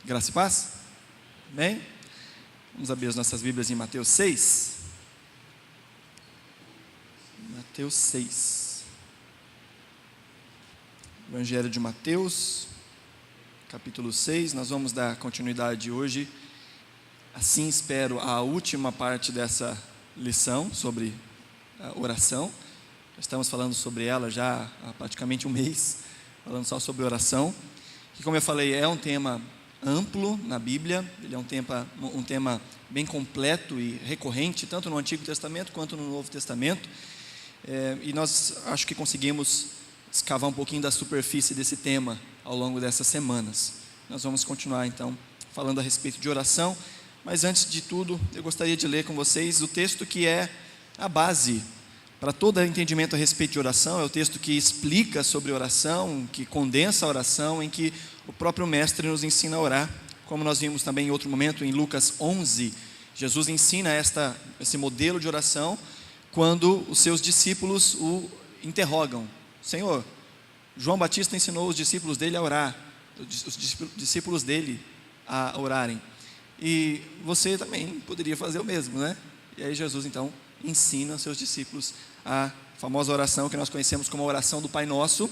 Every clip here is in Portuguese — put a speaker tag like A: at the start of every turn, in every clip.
A: Graça e paz? Amém? Vamos abrir as nossas Bíblias em Mateus 6. Mateus 6. Evangelho de Mateus, capítulo 6. Nós vamos dar continuidade hoje, assim espero, à última parte dessa lição sobre a oração. Estamos falando sobre ela já há praticamente um mês, falando só sobre oração. Que, como eu falei, é um tema amplo na Bíblia, ele é um tema bem completo e recorrente, tanto no Antigo Testamento quanto no Novo Testamento, e nós acho que conseguimos escavar um pouquinho da superfície desse tema ao longo dessas semanas. Nós vamos continuar então falando a respeito de oração, mas antes de tudo eu gostaria de ler com vocês o texto que é a base para todo entendimento a respeito de oração. É o texto que explica sobre oração, que condensa a oração, em que o próprio Mestre nos ensina a orar. Como nós vimos também em outro momento, em Lucas 11, Jesus ensina esse modelo de oração quando os seus discípulos o interrogam. Senhor, João Batista ensinou os discípulos dele a orar, os discípulos dele a orarem, e você também poderia fazer o mesmo, né? E aí Jesus então ensina aos seus discípulos a famosa oração que nós conhecemos como a oração do Pai Nosso.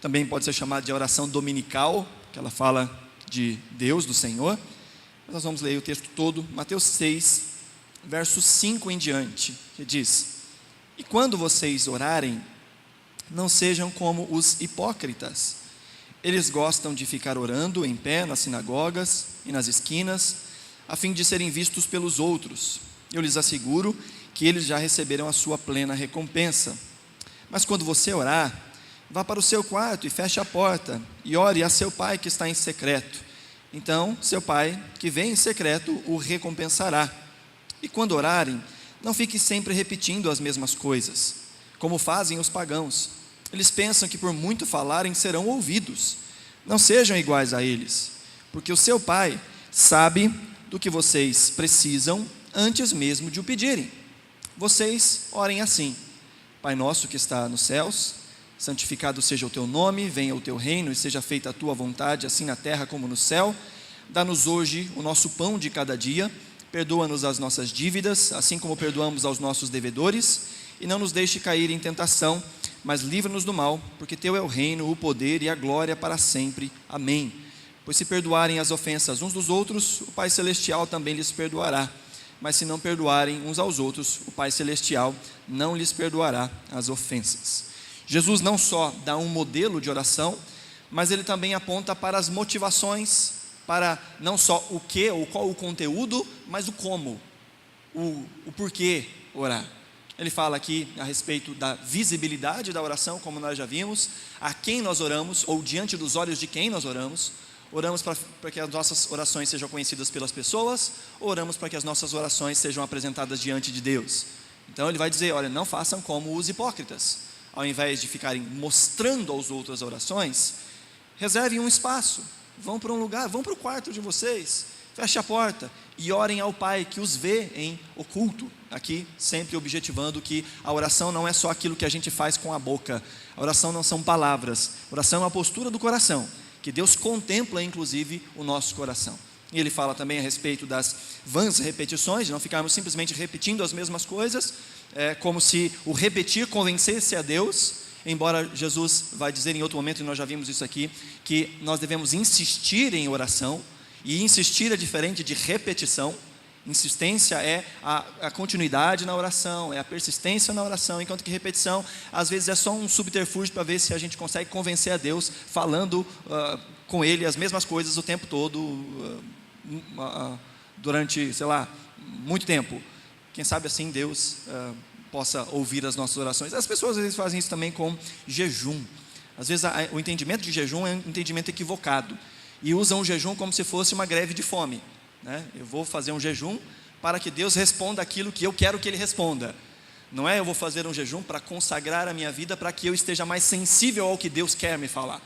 A: Também pode ser chamada de oração dominical, que ela fala de Deus, do Senhor. Mas nós vamos ler o texto todo, Mateus 6, verso 5 em diante, que diz: E quando vocês orarem, não sejam como os hipócritas. Eles gostam de ficar orando em pé nas sinagogas e nas esquinas, a fim de serem vistos pelos outros. Eu lhes asseguro que eles já receberam a sua plena recompensa. Mas quando você orar, vá para o seu quarto e feche a porta, e ore a seu pai que está em secreto. Então seu pai que vem em secreto o recompensará. E quando orarem, não fique sempre repetindo as mesmas coisas, como fazem os pagãos. Eles pensam que por muito falarem serão ouvidos. Não sejam iguais a eles, porque o seu pai sabe do que vocês precisam antes mesmo de o pedirem. Vocês orem assim: Pai nosso que está nos céus, santificado seja o teu nome, venha o teu reino e seja feita a tua vontade, assim na terra como no céu. Dá-nos hoje o nosso pão de cada dia, perdoa-nos as nossas dívidas, assim como perdoamos aos nossos devedores, e não nos deixe cair em tentação, mas livra-nos do mal, porque teu é o reino, o poder e a glória para sempre. Amém. Pois se perdoarem as ofensas uns dos outros, o Pai Celestial também lhes perdoará. Mas se não perdoarem uns aos outros, o Pai Celestial não lhes perdoará as ofensas. Jesus não só dá um modelo de oração, mas ele também aponta para as motivações, para não só o que ou qual o conteúdo, mas o como, o porquê orar. Ele fala aqui a respeito da visibilidade da oração, como nós já vimos, a quem nós oramos, ou diante dos olhos de quem nós oramos. Oramos para que as nossas orações sejam conhecidas pelas pessoas, ou oramos para que as nossas orações sejam apresentadas diante de Deus. Então ele vai dizer, olha, não façam como os hipócritas. Ao invés de ficarem mostrando aos outros as orações, reservem um espaço, vão para um lugar, vão para o quarto de vocês, feche a porta e orem ao Pai que os vê em oculto. Aqui sempre objetivando que a oração não é só aquilo que a gente faz com a boca. A oração não são palavras, a oração é uma postura do coração, que Deus contempla inclusive o nosso coração. E ele fala também a respeito das vãs repetições, de não ficarmos simplesmente repetindo as mesmas coisas, como se o repetir convencesse a Deus, embora Jesus vai dizer em outro momento, e nós já vimos isso aqui, que nós devemos insistir em oração, e insistir é diferente de repetição. Insistência é a continuidade na oração, é a persistência na oração, enquanto que repetição às vezes é só um subterfúgio para ver se a gente consegue convencer a Deus falando com Ele as mesmas coisas o tempo todo, durante, sei lá, muito tempo. Quem sabe assim Deus possa ouvir as nossas orações. As pessoas às vezes fazem isso também com jejum. Às vezes o entendimento de jejum é um entendimento equivocado, e usam o jejum como se fosse uma greve de fome. Eu vou fazer um jejum para que Deus responda aquilo que eu quero que Ele responda. Não é eu vou fazer um jejum para consagrar a minha vida, para que eu esteja mais sensível ao que Deus quer me falar,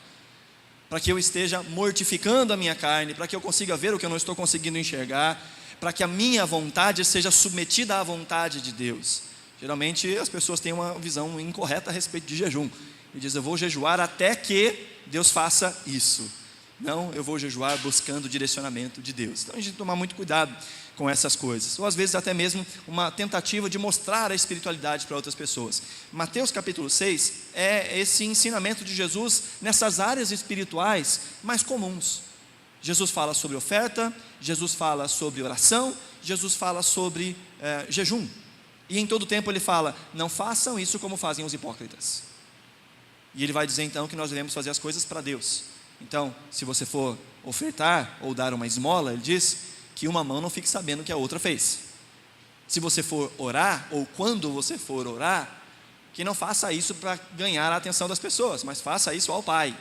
A: para que eu esteja mortificando a minha carne, para que eu consiga ver o que eu não estou conseguindo enxergar, para que a minha vontade seja submetida à vontade de Deus. Geralmente as pessoas têm uma visão incorreta a respeito de jejum, e dizem, eu vou jejuar até que Deus faça isso. Não, eu vou jejuar buscando o direcionamento de Deus. Então a gente tem que tomar muito cuidado com essas coisas, ou às vezes até mesmo uma tentativa de mostrar a espiritualidade para outras pessoas. Mateus capítulo 6 é esse ensinamento de Jesus nessas áreas espirituais mais comuns. Jesus fala sobre oferta, Jesus fala sobre oração, Jesus fala sobre jejum, e em todo o tempo ele fala: não façam isso como fazem os hipócritas. E ele vai dizer então que nós devemos fazer as coisas para Deus. Então, se você for ofertar ou dar uma esmola, ele diz que uma mão não fique sabendo o que a outra fez. Se você for orar, ou quando você for orar, que não faça isso para ganhar a atenção das pessoas, mas faça isso ao Pai.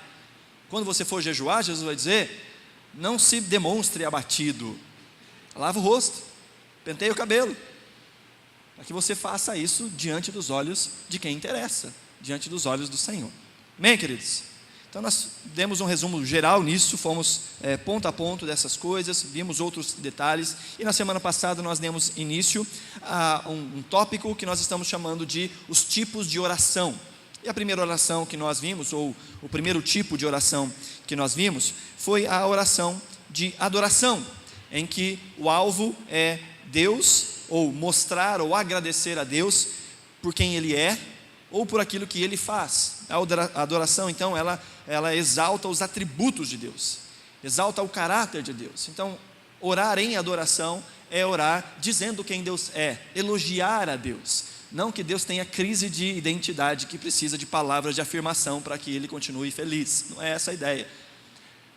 A: Quando você for jejuar, Jesus vai dizer: não se demonstre abatido, lava o rosto, penteie o cabelo, para que você faça isso diante dos olhos de quem interessa, diante dos olhos do Senhor. Amém, queridos? Então nós demos um resumo geral nisso, fomos ponto a ponto dessas coisas, vimos outros detalhes, e na semana passada nós demos início a um tópico que nós estamos chamando de os tipos de oração. E a primeira oração que nós vimos, ou o primeiro tipo de oração que nós vimos, foi a oração de adoração, em que o alvo é Deus, ou mostrar ou agradecer a Deus por quem Ele é, ou por aquilo que Ele faz. A adoração, então, ela exalta os atributos de Deus, exalta o caráter de Deus. Então, orar em adoração é orar dizendo quem Deus é, elogiar a Deus. Não que Deus tenha crise de identidade, que precisa de palavras de afirmação para que Ele continue feliz. Não é essa a ideia.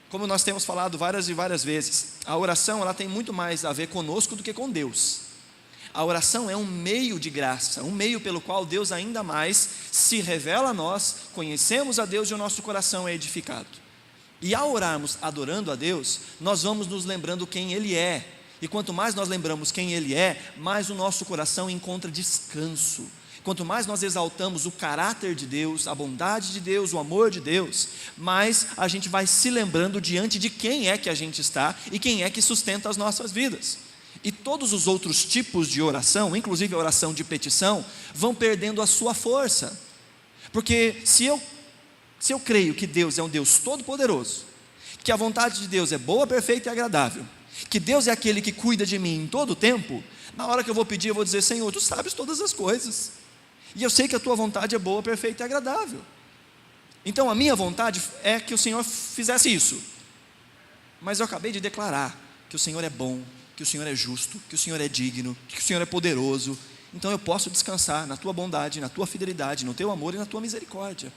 A: Como nós temos falado várias e várias vezes, a oração ela tem muito mais a ver conosco do que com Deus. A oração é um meio de graça, um meio pelo qual Deus ainda mais se revela a nós, conhecemos a Deus e o nosso coração é edificado. E ao orarmos adorando a Deus, nós vamos nos lembrando quem Ele é. E quanto mais nós lembramos quem Ele é, mais o nosso coração encontra descanso. Quanto mais nós exaltamos o caráter de Deus, a bondade de Deus, o amor de Deus, mais a gente vai se lembrando diante de quem é que a gente está e quem é que sustenta as nossas vidas. E todos os outros tipos de oração, inclusive a oração de petição, vão perdendo a sua força. Porque se eu creio que Deus é um Deus todo-poderoso, que a vontade de Deus é boa, perfeita e agradável, que Deus é aquele que cuida de mim em todo o tempo, na hora que eu vou pedir, eu vou dizer: Senhor, Tu sabes todas as coisas, e eu sei que a Tua vontade é boa, perfeita e agradável. Então a minha vontade é que o Senhor fizesse isso, mas eu acabei de declarar que o Senhor é bom, que o Senhor é justo, que o Senhor é digno, que o Senhor é poderoso. Então eu posso descansar na Tua bondade, na Tua fidelidade, no Teu amor e na Tua misericórdia.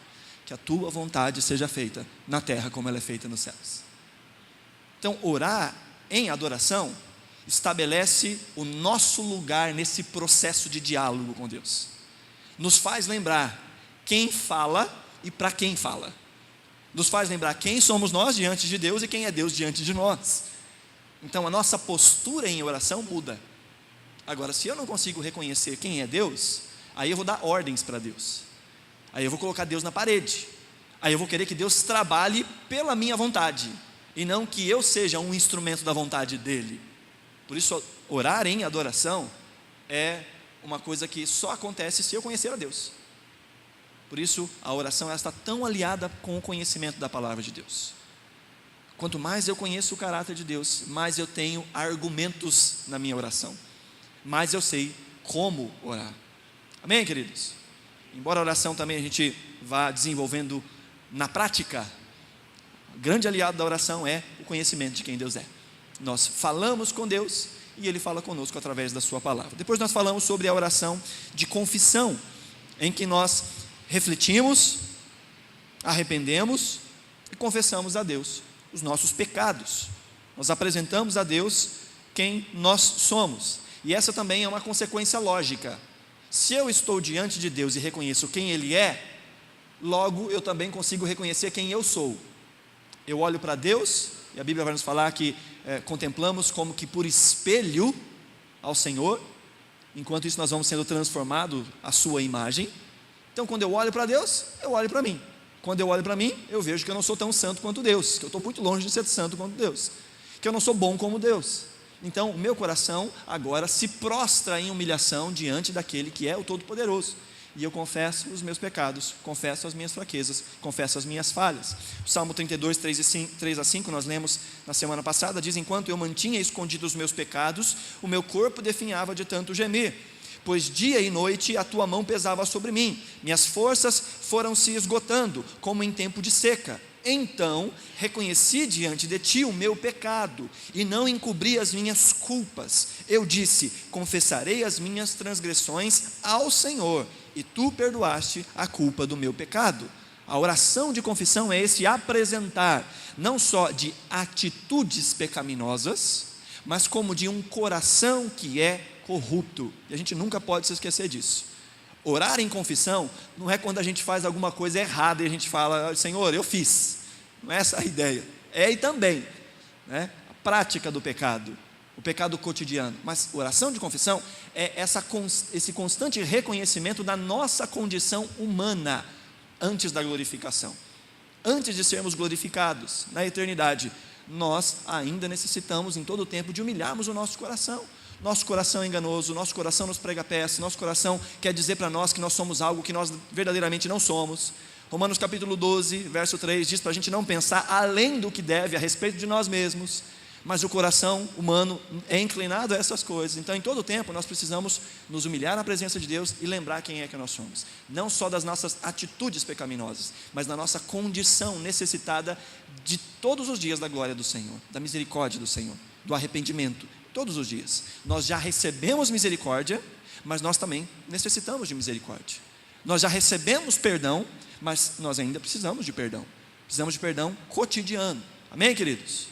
A: Que a Tua vontade seja feita na terra como ela é feita nos céus. Então orar em adoração estabelece o nosso lugar nesse processo de diálogo com Deus. Nos faz lembrar quem fala e para quem fala. Nos faz lembrar quem somos nós diante de Deus e quem é Deus diante de nós. Então a nossa postura em oração muda. Agora, se eu não consigo reconhecer quem é Deus, aí eu vou dar ordens para Deus, aí eu vou colocar Deus na parede, aí eu vou querer que Deus trabalhe pela minha vontade, e não que eu seja um instrumento da vontade dEle. Por isso, orar em adoração é uma coisa que só acontece se eu conhecer a Deus. Por isso, a oração ela está tão aliada com o conhecimento da palavra de Deus. Quanto mais eu conheço o caráter de Deus, mais eu tenho argumentos na minha oração, mais eu sei como orar. Amém, queridos? Embora a oração também a gente vá desenvolvendo na prática, o grande aliado da oração é o conhecimento de quem Deus é. Nós falamos com Deus e Ele fala conosco através da sua palavra. Depois nós falamos sobre a oração de confissão, em que nós refletimos, arrependemos e confessamos a Deus os nossos pecados. Nós apresentamos a Deus quem nós somos, e essa também é uma consequência lógica. Se eu estou diante de Deus e reconheço quem Ele é, logo eu também consigo reconhecer quem eu sou. Eu olho para Deus, e a Bíblia vai nos falar que contemplamos como que por espelho ao Senhor. Enquanto isso nós vamos sendo transformados à sua imagem. Então quando eu olho para Deus, eu olho para mim. Quando eu olho para mim, eu vejo que eu não sou tão santo quanto Deus, que eu estou muito longe de ser santo quanto Deus, que eu não sou bom como Deus. Então o meu coração agora se prostra em humilhação diante daquele que é o Todo-Poderoso. E eu confesso os meus pecados, confesso as minhas fraquezas, confesso as minhas falhas. O Salmo 32, 3 a 5, nós lemos na semana passada, diz: enquanto eu mantinha escondidos os meus pecados, o meu corpo definhava de tanto gemer. Pois dia e noite a tua mão pesava sobre mim, minhas forças foram se esgotando, como em tempo de seca. Então reconheci diante de ti o meu pecado, e não encobri as minhas culpas. Eu disse: confessarei as minhas transgressões ao Senhor, e tu perdoaste a culpa do meu pecado. A oração de confissão é esse apresentar, não só de atitudes pecaminosas, mas como de um coração que é corrupto, e a gente nunca pode se esquecer disso. Orar em confissão não é quando a gente faz alguma coisa errada e a gente fala: Senhor, eu fiz. Não é essa a ideia. É e também, né? A prática do pecado, o pecado cotidiano. Mas oração de confissão é esse constante reconhecimento da nossa condição humana antes da glorificação. Antes de sermos glorificados na eternidade, nós ainda necessitamos em todo o tempo de humilharmos o nosso coração. Nosso coração é enganoso, nosso coração nos prega peças, nosso coração quer dizer para nós que nós somos algo que nós verdadeiramente não somos. Romanos capítulo 12, verso 3, diz para a gente não pensar além do que deve a respeito de nós mesmos, mas o coração humano é inclinado a essas coisas. Então em todo tempo nós precisamos nos humilhar na presença de Deus e lembrar quem é que nós somos, não só das nossas atitudes pecaminosas, mas da nossa condição necessitada de todos os dias da glória do Senhor, da misericórdia do Senhor, do arrependimento. Todos os dias, nós já recebemos misericórdia, mas nós também necessitamos de misericórdia. Nós já recebemos perdão, mas nós ainda precisamos de perdão. Precisamos de perdão cotidiano. Amém, queridos?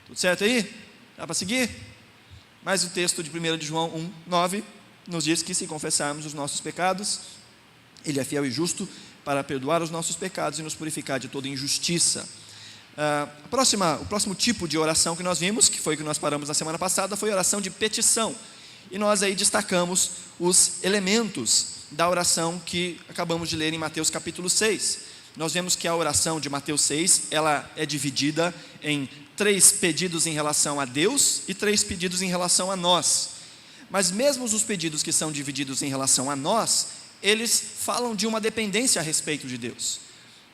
A: Tudo certo aí? Dá para seguir? Mas o texto de 1 de João 1, 9 nos diz que se confessarmos os nossos pecados, Ele é fiel e justo para perdoar os nossos pecados e nos purificar de toda injustiça. O próximo tipo de oração que nós vimos, que foi o que nós paramos na semana passada, foi a oração de petição. E nós aí destacamos os elementos da oração que acabamos de ler em Mateus capítulo 6. Nós vemos que a oração de Mateus 6, ela é dividida em 3 pedidos em relação a Deus e 3 pedidos em relação a nós. Mas mesmo os pedidos que são divididos em relação a nós, eles falam de uma dependência a respeito de Deus.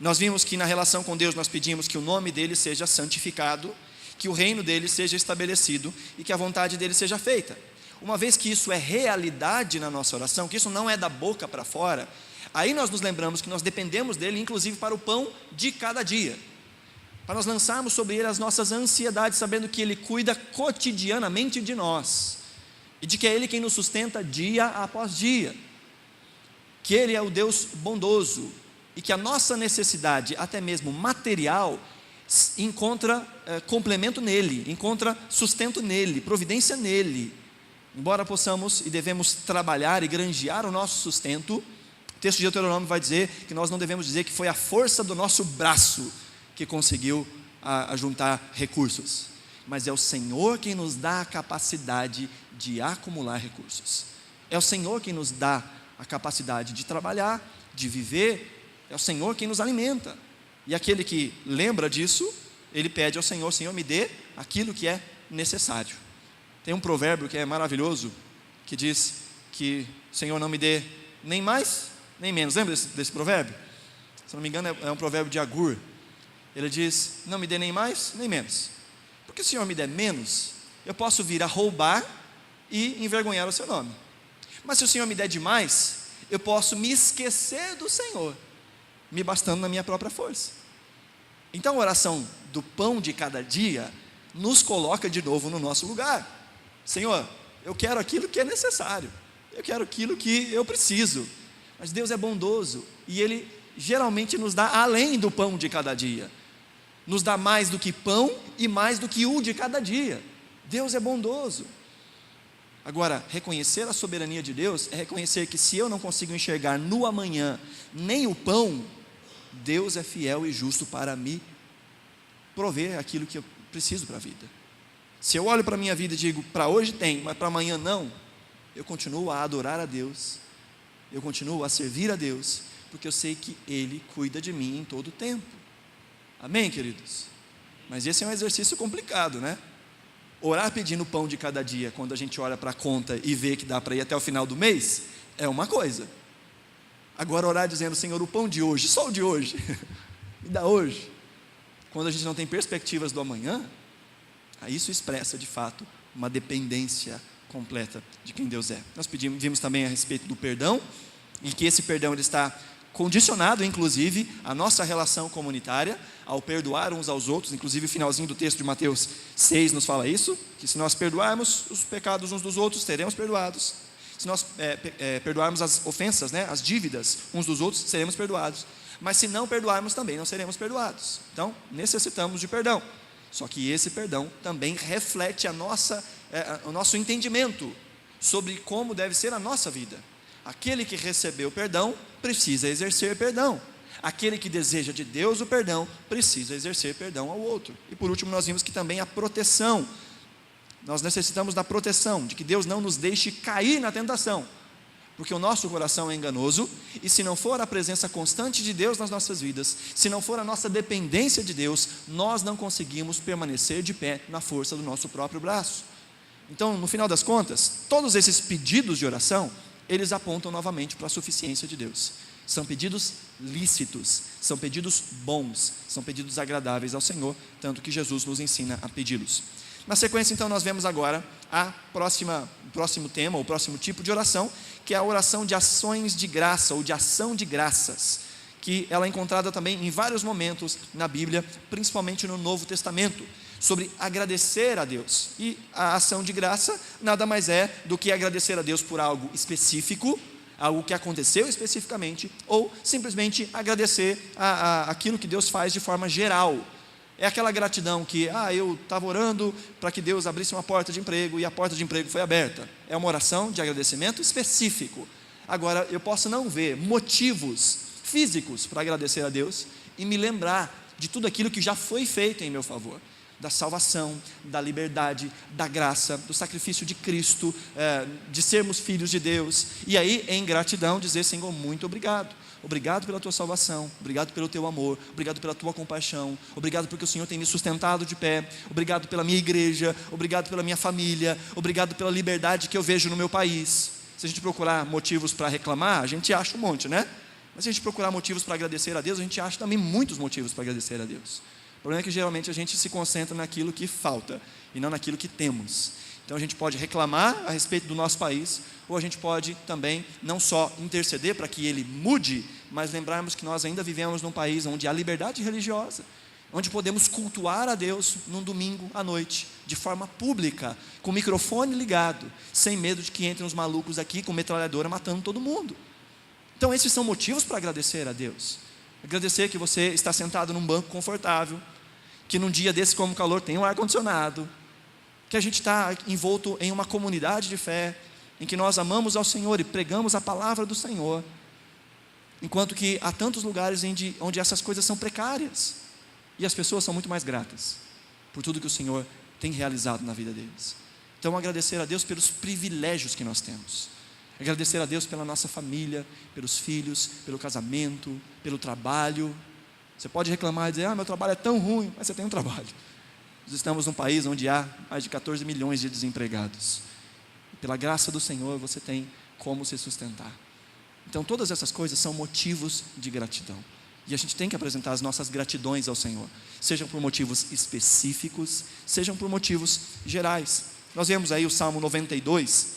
A: Nós vimos que na relação com Deus nós pedimos que o nome dele seja santificado, que o reino dele seja estabelecido e que a vontade dele seja feita. Uma vez que isso é realidade na nossa oração, que isso não é da boca para fora, aí nós nos lembramos que nós dependemos dele, inclusive para o pão de cada dia, para nós lançarmos sobre ele as nossas ansiedades, sabendo que ele cuida cotidianamente de nós, e de que é ele quem nos sustenta dia após dia, que ele é o Deus bondoso, e que a nossa necessidade, até mesmo material, encontra complemento nele, encontra sustento nele, providência nele. Embora possamos e devemos trabalhar e granjear o nosso sustento, o texto de Deuteronômio vai dizer que nós não devemos dizer que foi a força do nosso braço que conseguiu juntar recursos, mas é o Senhor quem nos dá a capacidade de acumular recursos. É o Senhor quem nos dá a capacidade de trabalhar, de viver. É o Senhor quem nos alimenta. E aquele que lembra disso, ele pede ao Senhor: Senhor, me dê aquilo que é necessário. Tem um provérbio que é maravilhoso, que diz que o Senhor não me dê nem mais, nem menos. Lembra desse provérbio? Se não me engano é um provérbio de Agur. Ele diz: não me dê nem mais, nem menos. Porque se o Senhor me der menos, eu posso vir a roubar e envergonhar o seu nome. Mas se o Senhor me der demais, eu posso me esquecer do Senhor, me bastando na minha própria força. Então a oração do pão de cada dia nos coloca de novo no nosso lugar. Senhor, eu quero aquilo que é necessário, eu quero aquilo que eu preciso, mas Deus é bondoso e Ele geralmente nos dá além do pão de cada dia, nos dá mais do que pão e mais do que o de cada dia. Deus é bondoso. Agora, reconhecer a soberania de Deus é reconhecer que se eu não consigo enxergar no amanhã nem o pão, Deus é fiel e justo para me prover aquilo que eu preciso para a vida. Se eu olho para a minha vida e digo: para hoje tem, mas para amanhã não, eu continuo a adorar a Deus, eu continuo a servir a Deus, porque eu sei que Ele cuida de mim em todo o tempo. Amém, queridos? Mas esse é um exercício complicado, né? Orar pedindo o pão de cada dia, quando a gente olha para a conta e vê que dá para ir até o final do mês, é uma coisa. Agora orar dizendo: Senhor, o pão de hoje, só o de hoje, me dá hoje. Quando a gente não tem perspectivas do amanhã, aí isso expressa de fato uma dependência completa de quem Deus é. Nós vimos também a respeito do perdão, e que esse perdão ele está condicionado inclusive à nossa relação comunitária, ao perdoar uns aos outros. Inclusive o finalzinho do texto de Mateus 6 nos fala isso, que se nós perdoarmos os pecados uns dos outros, seremos perdoados. Se nós perdoarmos as ofensas, as dívidas uns dos outros, seremos perdoados. Mas se não perdoarmos também, não seremos perdoados. Então necessitamos de perdão. Só que esse perdão também reflete o nosso entendimento sobre como deve ser a nossa vida. Aquele que recebeu perdão precisa exercer perdão. Aquele que deseja de Deus o perdão precisa exercer perdão ao outro. E por último nós vimos que também a proteção. Nós necessitamos da proteção, de que Deus não nos deixe cair na tentação, porque o nosso coração é enganoso, e se não for a presença constante de Deus nas nossas vidas, se não for a nossa dependência de Deus, nós não conseguimos permanecer de pé na força do nosso próprio braço. Então, no final das contas, todos esses pedidos de oração, eles apontam novamente para a suficiência de Deus. São pedidos lícitos, são pedidos bons, são pedidos agradáveis ao Senhor, tanto que Jesus nos ensina a pedi-los. Na sequência, então, nós vemos agora o próximo tema, o próximo tipo de oração, que é a oração de ações de graça, ou de ação de graças, que ela é encontrada também em vários momentos na Bíblia, principalmente no Novo Testamento, sobre agradecer a Deus. E a ação de graça nada mais é do que agradecer a Deus por algo específico, algo que aconteceu especificamente, ou simplesmente agradecer aquilo que Deus faz de forma geral. É aquela gratidão que, eu estava orando para que Deus abrisse uma porta de emprego e a porta de emprego foi aberta. É uma oração de agradecimento específico. Agora, eu posso não ver motivos físicos para agradecer a Deus e me lembrar de tudo aquilo que já foi feito em meu favor. Da salvação, da liberdade, da graça, do sacrifício de Cristo, de sermos filhos de Deus. E aí, em gratidão, dizer: Senhor, muito obrigado. Obrigado pela tua salvação, obrigado pelo teu amor, obrigado pela tua compaixão, obrigado porque o Senhor tem me sustentado de pé, obrigado pela minha igreja, obrigado pela minha família, obrigado pela liberdade que eu vejo no meu país. Se a gente procurar motivos para reclamar, a gente acha um monte, né? Mas se a gente procurar motivos para agradecer a Deus, a gente acha também muitos motivos para agradecer a Deus. O problema é que geralmente a gente se concentra naquilo que falta e não naquilo que temos. Então a gente pode reclamar a respeito do nosso país, ou a gente pode também não só interceder para que ele mude, mas lembrarmos que nós ainda vivemos num país onde há liberdade religiosa, onde podemos cultuar a Deus num domingo à noite, de forma pública, com o microfone ligado, sem medo de que entrem uns malucos aqui com metralhadora matando todo mundo. Então esses são motivos para agradecer a Deus. Agradecer que você está sentado num banco confortável, que num dia desse como calor tem um ar-condicionado, que a gente está envolto em uma comunidade de fé, em que nós amamos ao Senhor e pregamos a palavra do Senhor, enquanto que há tantos lugares onde essas coisas são precárias, e as pessoas são muito mais gratas, por tudo que o Senhor tem realizado na vida deles. Então agradecer a Deus pelos privilégios que nós temos, agradecer a Deus pela nossa família, pelos filhos, pelo casamento, pelo trabalho. Você pode reclamar e dizer: meu trabalho é tão ruim, mas você tem um trabalho. Nós estamos num país onde há mais de 14 milhões de desempregados. E pela graça do Senhor você tem como se sustentar. Então todas essas coisas são motivos de gratidão. E a gente tem que apresentar as nossas gratidões ao Senhor, sejam por motivos específicos, sejam por motivos gerais. Nós vemos aí o Salmo 92,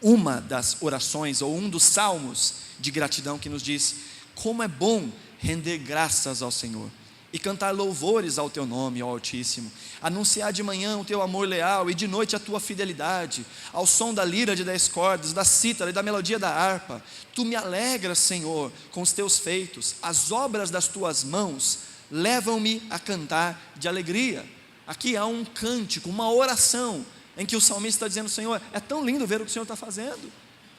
A: uma das orações, ou um dos salmos de gratidão, que nos diz: como é bom render graças ao Senhor e cantar louvores ao teu nome, ó Altíssimo, anunciar de manhã o teu amor leal e de noite a tua fidelidade, ao som da lira de 10 cordas, da cítara e da melodia da harpa. Tu me alegras, Senhor, com os teus feitos, as obras das tuas mãos levam-me a cantar de alegria. Aqui há um cântico, uma oração, em que o salmista está dizendo: Senhor, é tão lindo ver o que o Senhor está fazendo,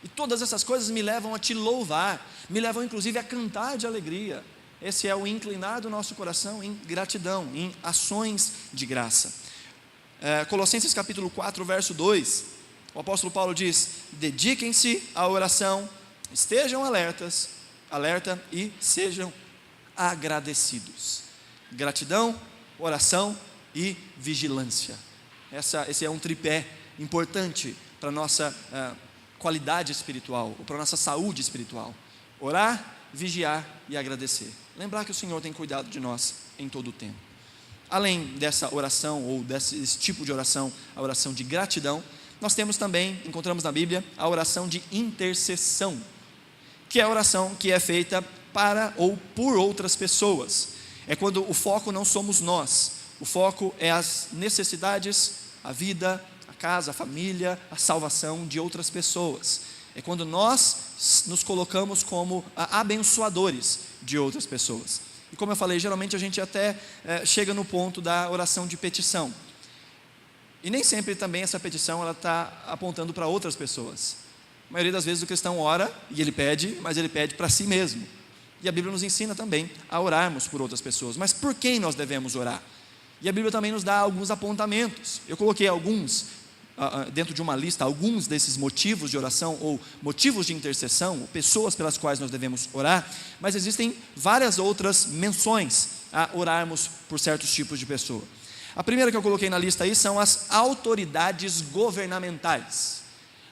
A: e todas essas coisas me levam a te louvar, me levam inclusive a cantar de alegria. Esse é o inclinar do nosso coração em gratidão, em ações de graça. Colossenses capítulo 4, verso 2, o apóstolo Paulo diz: dediquem-se à oração, estejam alerta e sejam agradecidos. Gratidão, oração e vigilância. Esse é um tripé importante para a nossa qualidade espiritual, ou para a nossa saúde espiritual. Orar, vigiar e agradecer. Lembrar que o Senhor tem cuidado de nós em todo o tempo. Além dessa oração, ou desse tipo de oração, a oração de gratidão, nós temos também, encontramos na Bíblia, a oração de intercessão, que é a oração que é feita para ou por outras pessoas. É quando o foco não somos nós, o foco é as necessidades, a vida, a casa, a família, a salvação de outras pessoas. É quando nós nos colocamos como abençoadores de outras pessoas. E como eu falei, geralmente a gente até chega no ponto da oração de petição. E nem sempre também essa petição ela está apontando para outras pessoas. A maioria das vezes o cristão ora e ele pede, mas ele pede para si mesmo. E a Bíblia nos ensina também a orarmos por outras pessoas. Mas por quem nós devemos orar? E a Bíblia também nos dá alguns apontamentos. Eu coloquei alguns, dentro de uma lista, alguns desses motivos de oração, ou motivos de intercessão, ou pessoas pelas quais nós devemos orar, mas existem várias outras menções a orarmos por certos tipos de pessoa. A primeira que eu coloquei na lista aí são as autoridades governamentais.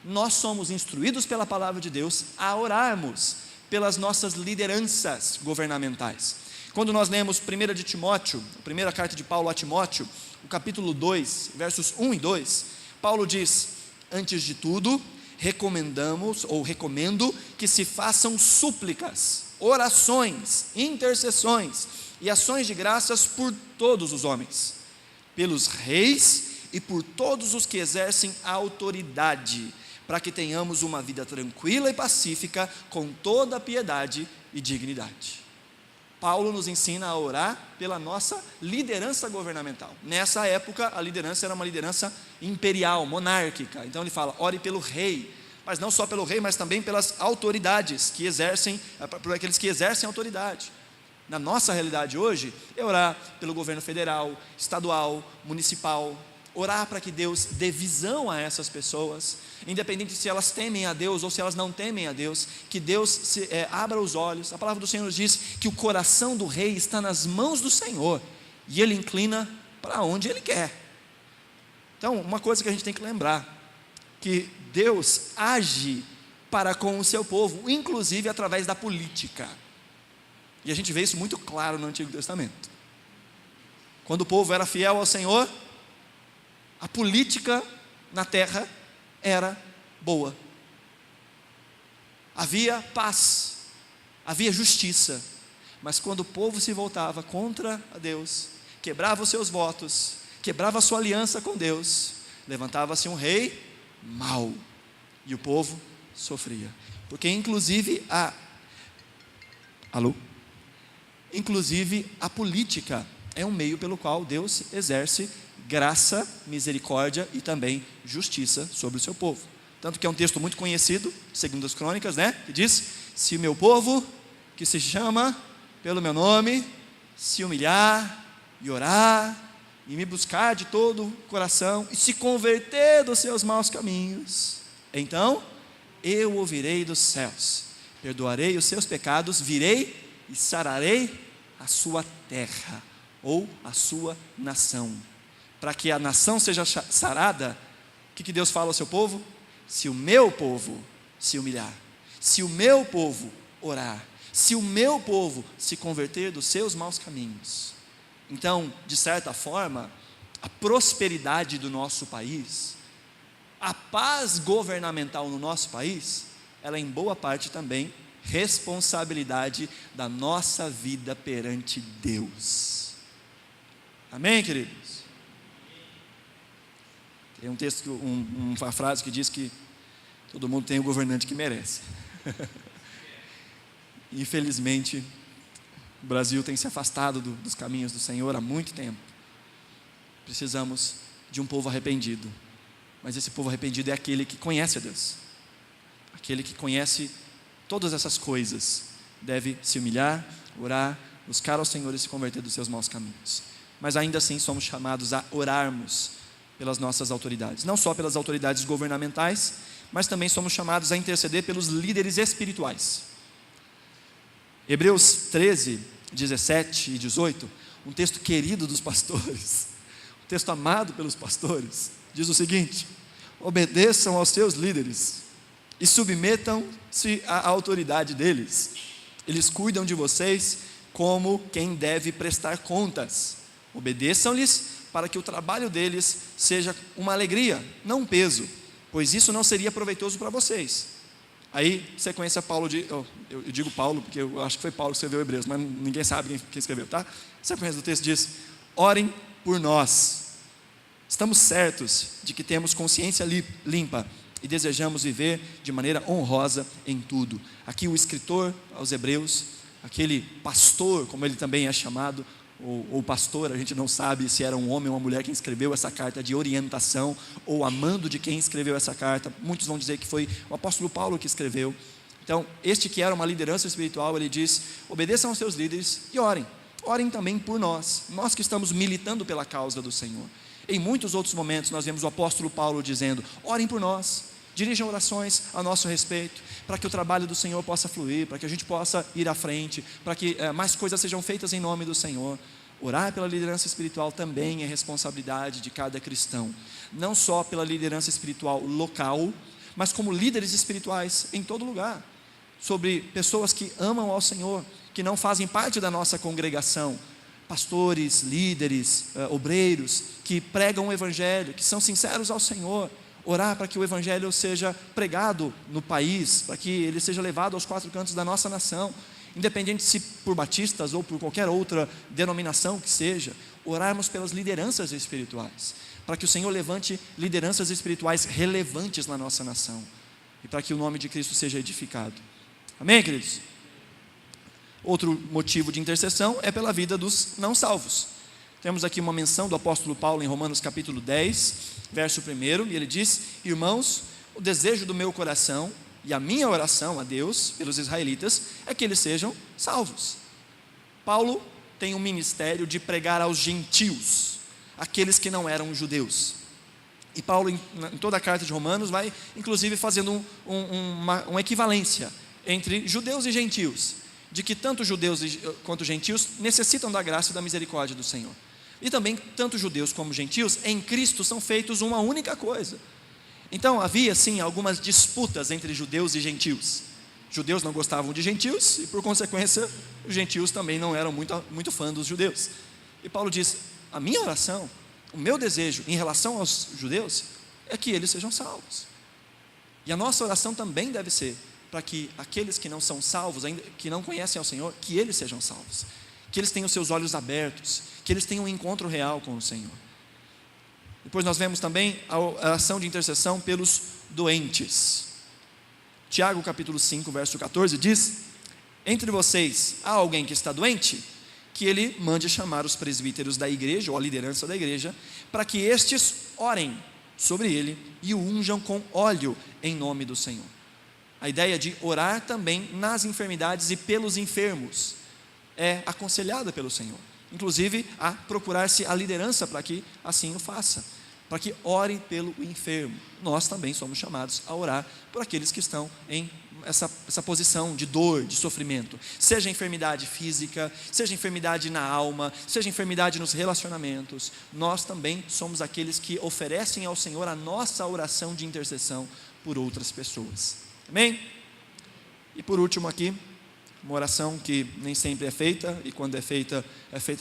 A: Nós somos instruídos pela palavra de Deus a orarmos pelas nossas lideranças governamentais. Quando nós lemos 1 de Timóteo, a primeira carta de Paulo a Timóteo, o capítulo 2, versos 1 e 2, Paulo diz: antes de tudo, recomendo que se façam súplicas, orações, intercessões e ações de graças por todos os homens, pelos reis e por todos os que exercem autoridade, para que tenhamos uma vida tranquila e pacífica, com toda piedade e dignidade. Paulo nos ensina a orar pela nossa liderança governamental. Nessa época, a liderança era uma liderança imperial, monárquica. Então ele fala, ore pelo rei, mas não só pelo rei, mas também pelas autoridades que exercem, por aqueles que exercem autoridade. Na nossa realidade hoje, é orar pelo governo federal, estadual, municipal, orar para que Deus dê visão a essas pessoas, independente se elas temem a Deus ou se elas não temem a Deus, que Deus abra os olhos. A palavra do Senhor nos diz que o coração do rei está nas mãos do Senhor, e Ele inclina para onde Ele quer. Então, uma coisa que a gente tem que lembrar, que Deus age para com o seu povo, inclusive através da política, e a gente vê isso muito claro no Antigo Testamento. Quando o povo era fiel ao Senhor, a política na terra era boa, havia paz, havia justiça. Mas quando o povo se voltava contra a Deus, quebrava os seus votos, quebrava a sua aliança com Deus, levantava-se um rei mau, e o povo sofria, porque inclusive a política é um meio pelo qual Deus exerce graça, misericórdia e também justiça sobre o seu povo. Tanto que é um texto muito conhecido, segundo as Crônicas, que diz: se o meu povo, que se chama pelo meu nome, se humilhar e orar, e me buscar de todo o coração, e se converter dos seus maus caminhos, então eu ouvirei dos céus, perdoarei os seus pecados, virei e sararei a sua terra, ou a sua nação. Para que a nação seja sarada, o que Deus fala ao seu povo? Se o meu povo se humilhar, se o meu povo orar, se o meu povo se converter dos seus maus caminhos. Então, de certa forma, a prosperidade do nosso país, a paz governamental no nosso país, ela é em boa parte também responsabilidade da nossa vida perante Deus. Amém, queridos? Tem um texto, uma frase que diz que todo mundo tem o governante que merece. Infelizmente, o Brasil tem se afastado dos caminhos do Senhor há muito tempo. Precisamos de um povo arrependido. Mas esse povo arrependido é aquele que conhece a Deus. Aquele que conhece todas essas coisas. Deve se humilhar, orar, buscar ao Senhor e se converter dos seus maus caminhos. Mas ainda assim somos chamados a orarmos pelas nossas autoridades, não só pelas autoridades governamentais, mas também somos chamados a interceder pelos líderes espirituais. Hebreus 13, 17 e 18, um texto querido dos pastores, um texto amado pelos pastores, diz o seguinte: obedeçam aos seus líderes, e submetam-se à autoridade deles. Eles cuidam de vocês como quem deve prestar contas. Obedeçam-lhes para que o trabalho deles seja uma alegria, não um peso, pois isso não seria proveitoso para vocês. Aí, sequência, Paulo eu digo Paulo, porque eu acho que foi Paulo que escreveu Hebreus, mas ninguém sabe quem escreveu, tá? Sequência do texto diz: orem por nós. Estamos certos de que temos consciência limpa e desejamos viver de maneira honrosa em tudo. Aqui o escritor aos Hebreus, aquele pastor, como ele também é chamado, ou pastor, a gente não sabe se era um homem ou uma mulher quem escreveu essa carta de orientação, ou amando de quem escreveu essa carta. Muitos vão dizer que foi o apóstolo Paulo que escreveu. Então, este que era uma liderança espiritual, ele diz: obedeçam aos seus líderes e orem. Orem também por nós que estamos militando pela causa do Senhor. Em muitos outros momentos nós vemos o apóstolo Paulo dizendo: orem por nós, dirijam orações a nosso respeito, para que o trabalho do Senhor possa fluir, para que a gente possa ir à frente, para que mais coisas sejam feitas em nome do Senhor. Orar pela liderança espiritual também é responsabilidade de cada cristão, não só pela liderança espiritual local, mas como líderes espirituais em todo lugar, sobre pessoas que amam ao Senhor, que não fazem parte da nossa congregação, pastores, líderes, obreiros, que pregam o Evangelho, que são sinceros ao Senhor. Orar para que o Evangelho seja pregado no país, para que ele seja levado aos quatro cantos da nossa nação, independente se por batistas ou por qualquer outra denominação que seja. Orarmos pelas lideranças espirituais, para que o Senhor levante lideranças espirituais relevantes na nossa nação, e para que o nome de Cristo seja edificado. Amém, queridos? Outro motivo de intercessão é pela vida dos não salvos. Temos aqui uma menção do apóstolo Paulo em Romanos capítulo 10, verso 1, e ele diz: irmãos, o desejo do meu coração e a minha oração a Deus pelos israelitas é que eles sejam salvos. Paulo tem um ministério de pregar aos gentios, aqueles que não eram judeus. E Paulo, em toda a carta de Romanos, vai inclusive fazendo uma equivalência entre judeus e gentios, de que tanto judeus quanto gentios necessitam da graça e da misericórdia do Senhor. E também, tanto judeus como gentios, em Cristo são feitos uma única coisa. Então, havia sim algumas disputas entre judeus e gentios. Judeus não gostavam de gentios e, por consequência, os gentios também não eram muito fãs dos judeus. E Paulo diz: a minha oração, o meu desejo em relação aos judeus é que eles sejam salvos. E a nossa oração também deve ser para que aqueles que não são salvos, ainda que não conhecem ao Senhor, que eles sejam salvos, que eles tenham seus olhos abertos, que eles tenham um encontro real com o Senhor. Depois nós vemos também a ação de intercessão pelos doentes. Tiago capítulo 5, verso 14 diz: entre vocês há alguém que está doente? Que ele mande chamar os presbíteros da igreja, ou a liderança da igreja, para que estes orem sobre ele e o unjam com óleo em nome do Senhor. A ideia de orar também nas enfermidades e pelos enfermos é aconselhada pelo Senhor, inclusive a procurar-se a liderança para que assim o faça, para que ore pelo enfermo. Nós também somos chamados a orar por aqueles que estão em essa posição de dor, de sofrimento, seja enfermidade física, seja enfermidade na alma, seja enfermidade nos relacionamentos. Nós também somos aqueles que oferecem ao Senhor a nossa oração de intercessão por outras pessoas. Amém? E por último aqui, uma oração que nem sempre é feita, e quando é feita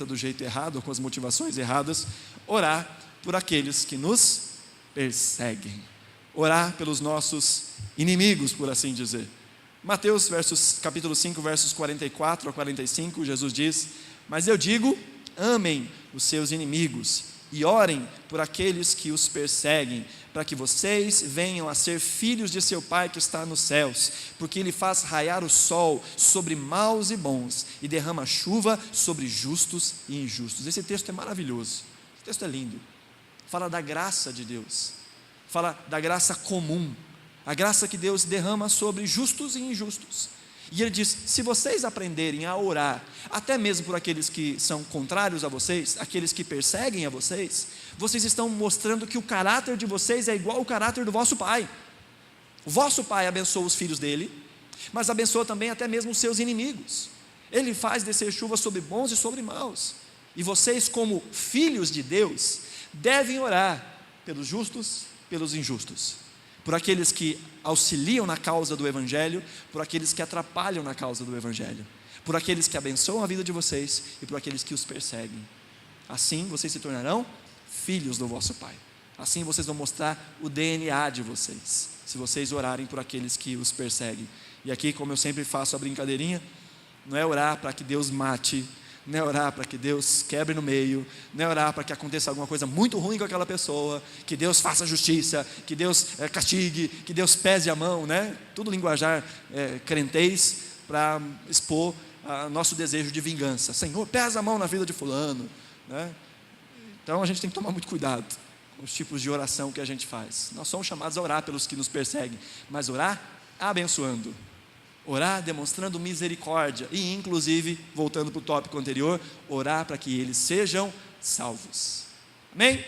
A: do jeito errado, ou com as motivações erradas: orar por aqueles que nos perseguem, orar pelos nossos inimigos, por assim dizer. Mateus capítulo 5, versos 44 a 45, Jesus diz: mas eu digo, amem os seus inimigos e orem por aqueles que os perseguem, para que vocês venham a ser filhos de seu Pai que está nos céus, porque Ele faz raiar o sol sobre maus e bons, e derrama chuva sobre justos e injustos. Esse texto é maravilhoso, esse texto é lindo, fala da graça de Deus, fala da graça comum, a graça que Deus derrama sobre justos e injustos. E ele diz: se vocês aprenderem a orar, até mesmo por aqueles que são contrários a vocês, aqueles que perseguem a vocês, vocês estão mostrando que o caráter de vocês é igual ao caráter do vosso Pai. O vosso Pai abençoa os filhos dele, mas abençoa também até mesmo os seus inimigos. Ele faz descer chuva sobre bons e sobre maus. E vocês, como filhos de Deus, devem orar pelos justos, pelos injustos, por aqueles que auxiliam na causa do Evangelho, por aqueles que atrapalham na causa do Evangelho, por aqueles que abençoam a vida de vocês e por aqueles que os perseguem. Assim vocês se tornarão filhos do vosso Pai. Assim vocês vão mostrar o DNA de vocês, se vocês orarem por aqueles que os perseguem. E aqui, como eu sempre faço a brincadeirinha, não é orar para que Deus mate, não é orar para que Deus quebre no meio, não é orar para que aconteça alguma coisa muito ruim com aquela pessoa, que Deus faça justiça, que Deus castigue, que Deus pese a mão, né? Tudo linguajar crentez para expor nosso desejo de vingança. Senhor, pesa a mão na vida de fulano, né? Então a gente tem que tomar muito cuidado com os tipos de oração que a gente faz. Nós somos chamados a orar pelos que nos perseguem, mas orar abençoando, orar demonstrando misericórdia e, inclusive, voltando para o tópico anterior, orar para que eles sejam salvos. Amém?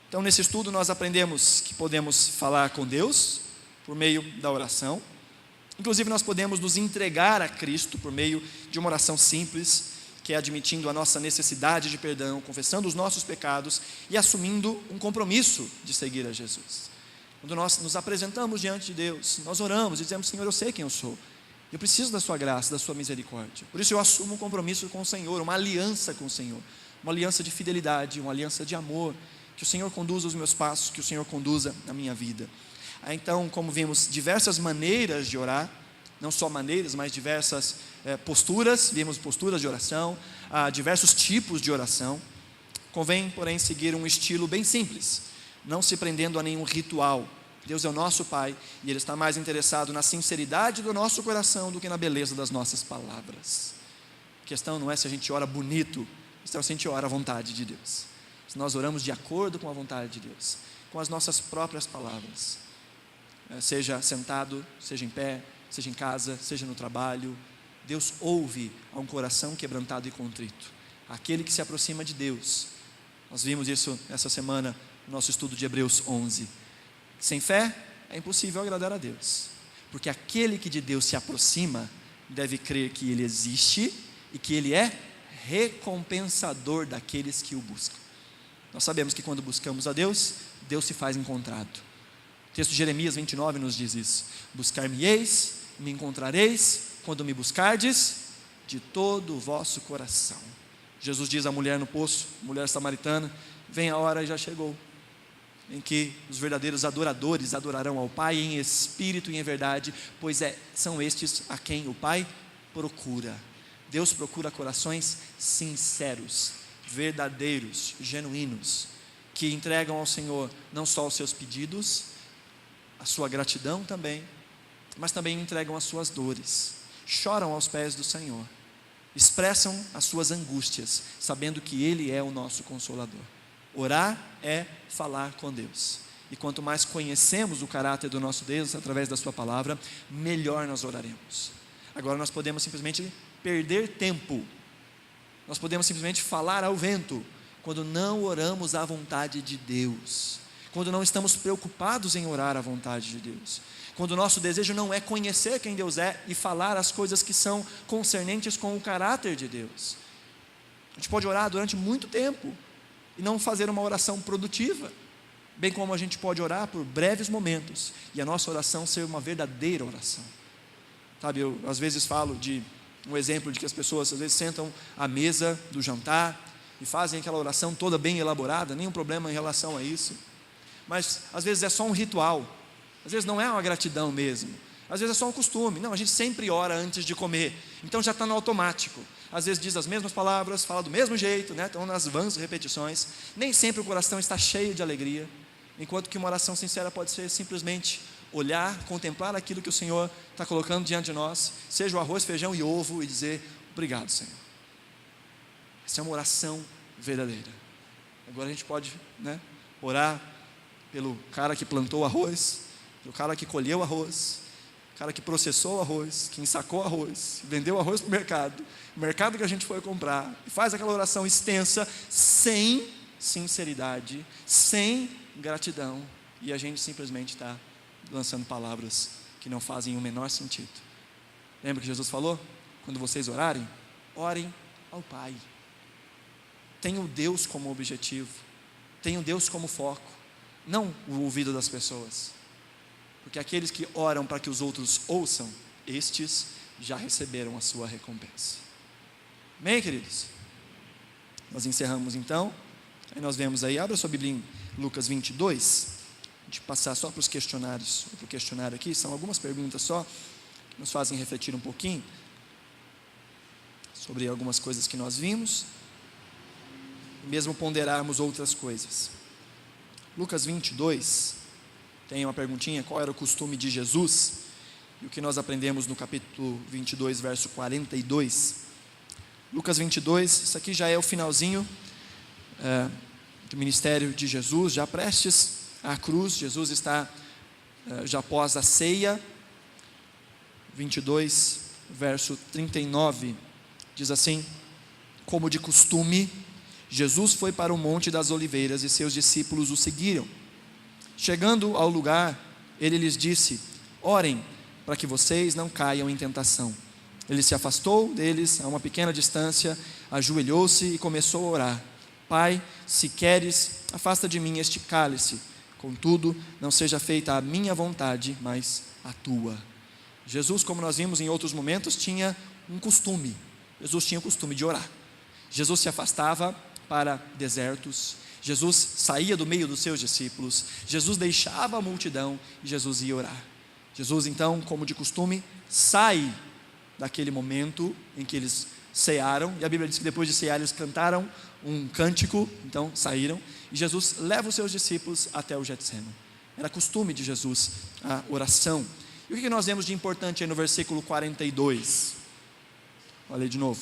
A: Então, nesse estudo nós aprendemos que podemos falar com Deus por meio da oração. Inclusive, nós podemos nos entregar a Cristo por meio de uma oração simples, que é admitindo a nossa necessidade de perdão, confessando os nossos pecados e assumindo um compromisso de seguir a Jesus. Quando nós nos apresentamos diante de Deus, nós oramos e dizemos: Senhor, eu sei quem eu sou, eu preciso da sua graça, da sua misericórdia, por isso eu assumo um compromisso com o Senhor, uma aliança com o Senhor, uma aliança de fidelidade, uma aliança de amor, que o Senhor conduza os meus passos, que o Senhor conduza a minha vida. Então, como vimos diversas maneiras de orar, não só maneiras, mas diversas posturas, vimos posturas de oração, diversos tipos de oração. Convém, porém, seguir um estilo bem simples, não se prendendo a nenhum ritual. Deus é o nosso Pai e Ele está mais interessado na sinceridade do nosso coração do que na beleza das nossas palavras. A questão não é se a gente ora bonito, a questão é se a gente ora à vontade de Deus, se nós oramos de acordo com a vontade de Deus, com as nossas próprias palavras, seja sentado, seja em pé, seja em casa, seja no trabalho. Deus ouve a um coração quebrantado e contrito, aquele que se aproxima de Deus. Nós vimos isso essa semana no nosso estudo de Hebreus 11. Sem fé é impossível agradar a Deus, porque aquele que de Deus se aproxima deve crer que Ele existe e que Ele é recompensador daqueles que o buscam. Nós sabemos que quando buscamos a Deus, Deus se faz encontrado. O texto de Jeremias 29 nos diz isso: buscar-me-eis, me encontrareis, quando me buscardes de todo o vosso coração. Jesus diz à mulher no poço, mulher samaritana: vem a hora e já chegou, em que os verdadeiros adoradores adorarão ao Pai em espírito e em verdade, pois são estes a quem o Pai procura. Deus procura corações sinceros, verdadeiros, genuínos, que entregam ao Senhor não só os seus pedidos, a sua gratidão também, mas também entregam as suas dores, choram aos pés do Senhor, expressam as suas angústias, sabendo que Ele é o nosso Consolador. Orar é falar com Deus, e quanto mais conhecemos o caráter do nosso Deus através da sua palavra, melhor nós oraremos. Agora nós podemos simplesmente perder tempo, nós podemos simplesmente falar ao vento, quando não oramos à vontade de Deus, quando não estamos preocupados em orar à vontade de Deus, quando o nosso desejo não é conhecer quem Deus é e falar as coisas que são concernentes com o caráter de Deus. A gente pode orar durante muito tempo e não fazer uma oração produtiva, bem como a gente pode orar por breves momentos e a nossa oração ser uma verdadeira oração. Sabe, eu às vezes falo de um exemplo de que as pessoas às vezes sentam à mesa do jantar e fazem aquela oração toda bem elaborada, nenhum problema em relação a isso, mas às vezes é só um ritual, às vezes não é uma gratidão mesmo, às vezes é só um costume. Não, a gente sempre ora antes de comer, então já está no automático. Às vezes diz as mesmas palavras, fala do mesmo jeito, né? Estão nas vãs repetições. Nem sempre o coração está cheio de alegria, enquanto que uma oração sincera pode ser simplesmente olhar, contemplar aquilo que o Senhor está colocando diante de nós, seja o arroz, feijão e ovo, e dizer: obrigado, Senhor. Essa é uma oração verdadeira. Agora a gente pode, né, orar pelo cara que plantou o arroz, pelo cara que colheu o arroz, o cara que processou o arroz, que ensacou o arroz, vendeu o arroz para o mercado que a gente foi comprar, e faz aquela oração extensa, sem sinceridade, sem gratidão, e a gente simplesmente está lançando palavras que não fazem o menor sentido. Lembra que Jesus falou? Quando vocês orarem, orem ao Pai. Tenham Deus como objetivo, tenham Deus como foco. não o ouvido das pessoas. Porque aqueles que oram para que os outros ouçam, estes já receberam a sua recompensa. Amém, queridos? Nós encerramos então. Aí nós vemos aí, abra sua Bíblia em Lucas 22. A gente passar só para os questionários. Outro questionário aqui, são algumas perguntas só, que nos fazem refletir um pouquinho sobre algumas coisas que nós vimos, e mesmo ponderarmos outras coisas. Lucas 22, tem uma perguntinha: qual era o costume de Jesus? E o que nós aprendemos no capítulo 22, verso 42. Lucas 22, isso aqui já é o finalzinho do ministério de Jesus, já prestes à cruz. Jesus está já após a ceia. 22, verso 39, diz assim: como de costume, Jesus foi para o Monte das Oliveiras e seus discípulos o seguiram. Chegando ao lugar, ele lhes disse: orem para que vocês não caiam em tentação. Ele se afastou deles a uma pequena distância, ajoelhou-se e começou a orar: Pai, se queres, afasta de mim este cálice, contudo, não seja feita a minha vontade, mas a tua. Jesus, como nós vimos em outros momentos, tinha um costume. Jesus tinha o costume de orar. Jesus se afastava para desertos, Jesus saía do meio dos seus discípulos, Jesus deixava a multidão e Jesus ia orar. Jesus então, como de costume, sai daquele momento em que eles cearam, e a Bíblia diz que depois de cear eles cantaram um cântico, então saíram, e Jesus leva os seus discípulos até o Getsemane. Era costume de Jesus a oração. E o que nós vemos de importante aí no versículo 42? Olha aí de novo,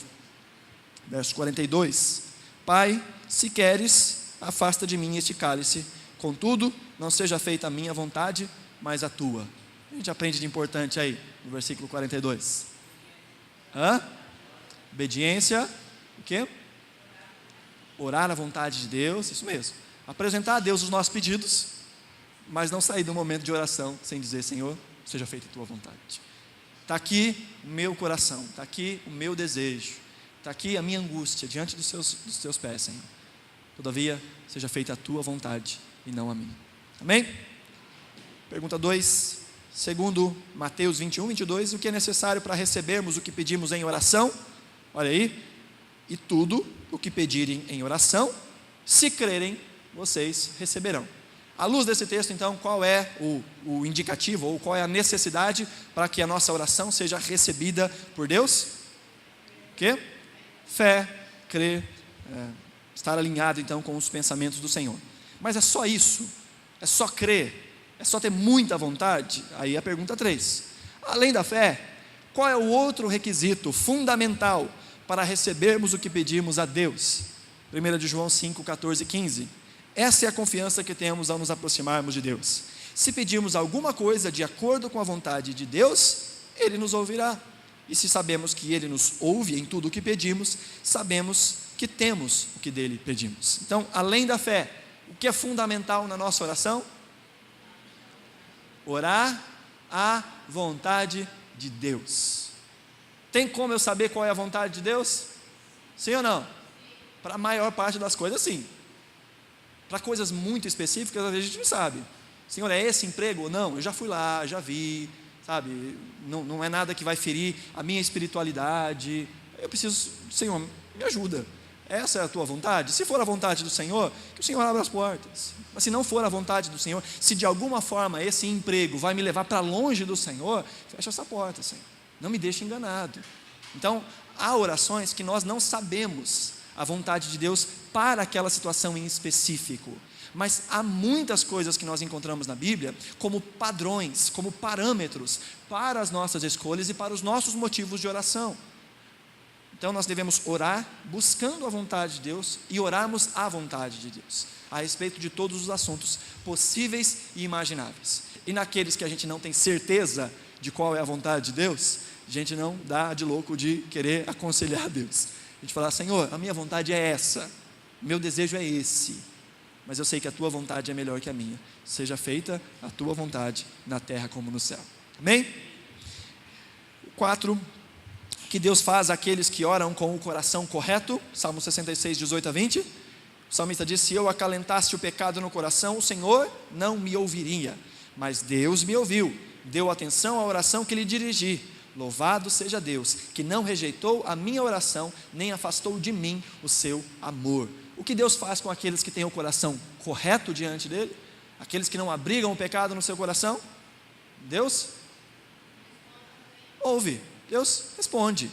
A: verso 42: Pai, se queres, afasta de mim este cálice, contudo, não seja feita a minha vontade, mas a tua. A gente aprende de importante aí, no versículo 42. Obediência, o quê? Orar à vontade de Deus, isso mesmo. Apresentar a Deus os nossos pedidos, mas não sair do momento de oração sem dizer: Senhor, seja feita a tua vontade. Está aqui o meu coração, está aqui o meu desejo, está aqui a minha angústia diante dos teus pés, Senhor. Todavia, seja feita a tua vontade e não a minha. Amém? Pergunta 2, segundo Mateus 21, 22, o que é necessário para recebermos o que pedimos em oração? Olha aí: e tudo o que pedirem em oração, se crerem, vocês receberão. À luz desse texto, então, qual é o indicativo, ou qual é a necessidade para que a nossa oração seja recebida por Deus? O quê? Fé, crer, estar alinhado então com os pensamentos do Senhor. Mas é só isso? É só crer? É só ter muita vontade? Aí a pergunta 3. Além da fé, qual é o outro requisito fundamental para recebermos o que pedimos a Deus? 1 de João 5, 14 e 15. Essa é a confiança que temos ao nos aproximarmos de Deus. Se pedirmos alguma coisa de acordo com a vontade de Deus, Ele nos ouvirá. E se sabemos que Ele nos ouve em tudo o que pedimos, sabemos que temos o que dele pedimos. Então, além da fé, o que é fundamental na nossa oração? Orar à vontade de Deus. Tem como eu saber qual é a vontade de Deus? Sim ou não? Para a maior parte das coisas, sim. Para coisas muito específicas, às vezes a gente não sabe. Senhor, é esse emprego ou não? Eu já fui lá, já vi, sabe? Não é nada que vai ferir a minha espiritualidade. Eu preciso, Senhor, me ajuda. Essa é a tua vontade? Se for a vontade do Senhor, que o Senhor abra as portas. Mas se não for a vontade do Senhor, se de alguma forma esse emprego vai me levar para longe do Senhor, fecha essa porta, Senhor. Não me deixe enganado. Então, há orações que nós não sabemos a vontade de Deus para aquela situação em específico. Mas há muitas coisas que nós encontramos na Bíblia como padrões, como parâmetros para as nossas escolhas e para os nossos motivos de oração. Então nós devemos orar buscando a vontade de Deus e orarmos à vontade de Deus, a respeito de todos os assuntos possíveis e imagináveis. E naqueles que a gente não tem certeza de qual é a vontade de Deus, a gente não dá de louco de querer aconselhar a Deus. A gente fala: Senhor, a minha vontade é essa, o meu desejo é esse, mas eu sei que a tua vontade é melhor que a minha. Seja feita a tua vontade na terra como no céu. Amém? 4, que Deus faz àqueles que oram com o coração correto. Salmo 66, 18 a 20. O salmista diz: se eu acalentasse o pecado no coração, o Senhor não me ouviria. Mas Deus me ouviu, deu atenção à oração que lhe dirigi. Louvado seja Deus, que não rejeitou a minha oração, nem afastou de mim o seu amor. O que Deus faz com aqueles que têm o coração correto diante dele? Aqueles que não abrigam o pecado no seu coração? Deus ouve, Deus responde,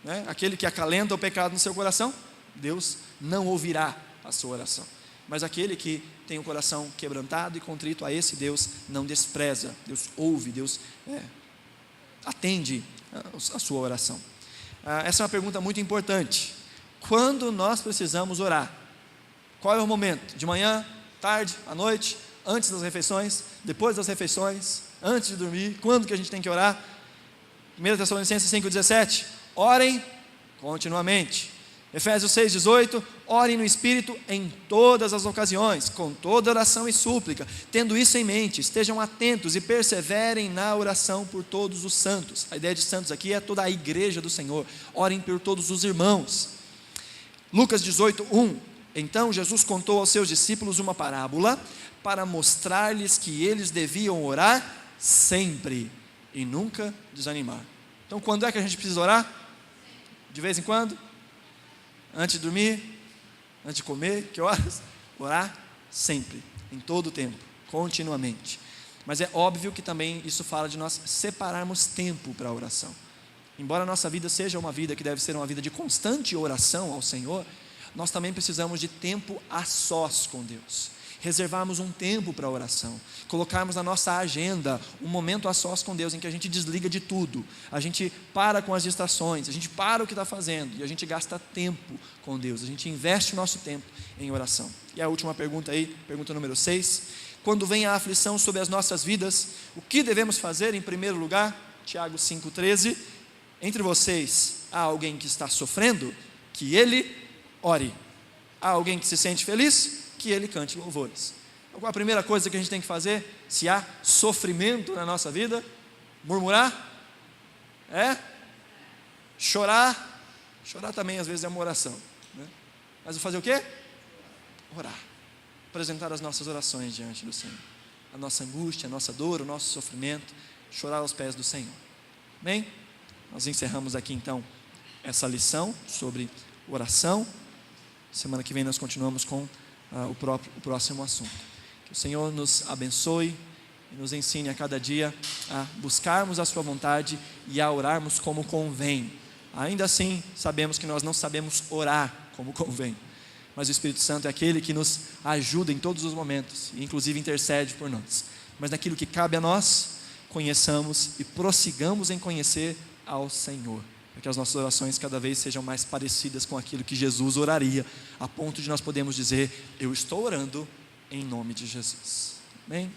A: né? Aquele que acalenta o pecado no seu coração, Deus não ouvirá a sua oração. Mas aquele que tem o coração quebrantado e contrito, a esse Deus não despreza, Deus ouve, Deus atende a sua oração. Essa é uma pergunta muito importante. Quando nós precisamos orar? Qual é o momento? De manhã, tarde, à noite, antes das refeições, depois das refeições, antes de dormir? Quando que a gente tem que orar? 1 Tessalonicenses 5,17, orem continuamente. Efésios 6,18, orem no Espírito em todas as ocasiões, com toda oração e súplica. Tendo isso em mente, estejam atentos e perseverem na oração por todos os santos. A ideia de santos aqui é toda a igreja do Senhor. Orem por todos os irmãos. Lucas 18:1, então Jesus contou aos seus discípulos uma parábola para mostrar-lhes que eles deviam orar sempre e nunca desanimar. Então, quando é que a gente precisa orar? De vez em quando? Antes de dormir? Antes de comer? Que horas? Orar sempre, em todo o tempo, continuamente. Mas é óbvio que também isso fala de nós separarmos tempo para a oração. Embora a nossa vida seja uma vida que deve ser uma vida de constante oração ao Senhor, nós também precisamos de tempo a sós com Deus. Reservarmos um tempo para a oração, colocarmos na nossa agenda um momento a sós com Deus, em que a gente desliga de tudo, a gente para com as distrações, a gente para o que está fazendo e a gente gasta tempo com Deus, a gente investe o nosso tempo em oração. E a última pergunta aí, pergunta número 6, quando vem a aflição sobre as nossas vidas, o que devemos fazer? Em primeiro lugar, Tiago 5,13, entre vocês há alguém que está sofrendo, que ele ore. Há alguém que se sente feliz, que ele cante louvores. Qual a primeira coisa que a gente tem que fazer? Se há sofrimento na nossa vida, murmurar? Chorar? Chorar também às vezes é uma oração, né? Mas fazer o quê? Orar. Apresentar as nossas orações diante do Senhor. A nossa angústia, a nossa dor, o nosso sofrimento, chorar aos pés do Senhor. Amém? Nós encerramos aqui então essa lição sobre oração. Semana que vem nós continuamos com o próximo assunto. Que o Senhor nos abençoe e nos ensine a cada dia a buscarmos a sua vontade e a orarmos como convém. Ainda assim, sabemos que nós não sabemos orar como convém, mas o Espírito Santo é aquele que nos ajuda em todos os momentos, e inclusive intercede por nós. Mas naquilo que cabe a nós, conheçamos e prossigamos em conhecer ao Senhor, para que as nossas orações cada vez sejam mais parecidas com aquilo que Jesus oraria, a ponto de nós podermos dizer: eu estou orando em nome de Jesus. Amém?